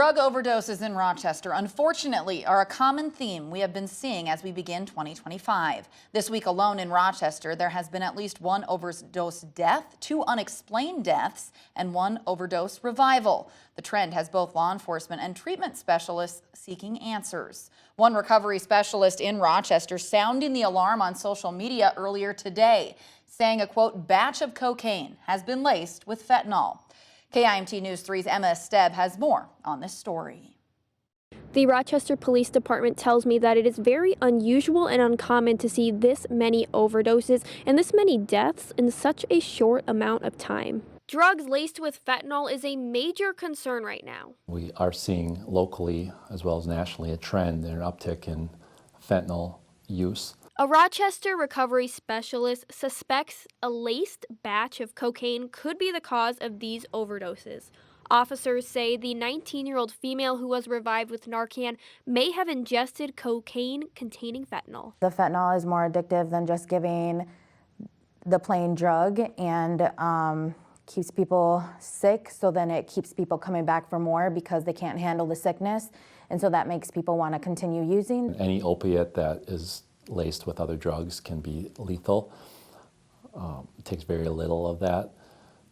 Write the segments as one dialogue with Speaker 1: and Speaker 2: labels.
Speaker 1: Drug overdoses in Rochester, unfortunately, are a common theme we have been seeing as we begin 2025. This week alone in Rochester, there has been at least one overdose death, 2 unexplained deaths, and 1 overdose revival. The trend has both law enforcement and treatment specialists seeking answers. One recovery specialist in Rochester sounding the alarm on social media earlier today, saying a, quote, batch of cocaine has been laced with fentanyl. KIMT News 3's Esteb has more on this story.
Speaker 2: The Rochester Police Department tells me that it is very unusual and uncommon to see this many overdoses and this many deaths in such a short amount of time. Drugs laced with fentanyl is a major concern right now.
Speaker 3: We are seeing locally as well as nationally a trend and an uptick in fentanyl use.
Speaker 2: A Rochester recovery specialist suspects a laced batch of cocaine could be the cause of these overdoses. Officers say the 19-year-old female who was revived with Narcan may have ingested cocaine containing fentanyl.
Speaker 4: The fentanyl is more addictive than just giving the plain drug and keeps people sick, so then it keeps people coming back for more because they can't handle the sickness, and so that makes people want to continue using.
Speaker 3: Any opiate that is laced with other drugs can be lethal. It takes very little of that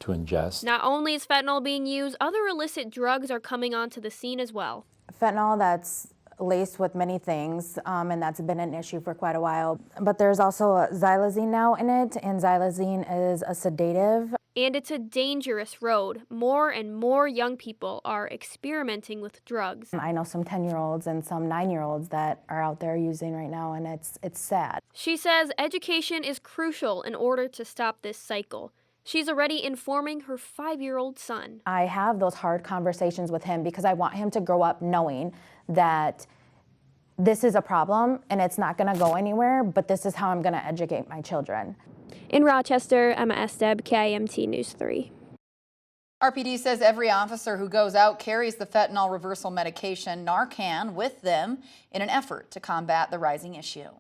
Speaker 3: to ingest.
Speaker 2: Not only is fentanyl being used, other illicit drugs are coming onto the scene as well.
Speaker 4: Fentanyl that's laced with many things, and that's been an issue for quite a while. But there's also xylazine now in it, and xylazine is a sedative.
Speaker 2: And it's a dangerous road. More and more young people are experimenting with drugs.
Speaker 4: I know some 10-year-olds and some 9-year-olds that are out there using right now, and it's sad.
Speaker 2: She says education is crucial in order to stop this cycle. She's already informing her 5-year-old son.
Speaker 4: I have those hard conversations with him because I want him to grow up knowing that this is a problem and it's not going to go anywhere, but this is how I'm going to educate my children.
Speaker 2: In Rochester, I'm Esteb, KIMT News 3.
Speaker 1: RPD says every officer who goes out carries the fentanyl reversal medication Narcan with them in an effort to combat the rising issue.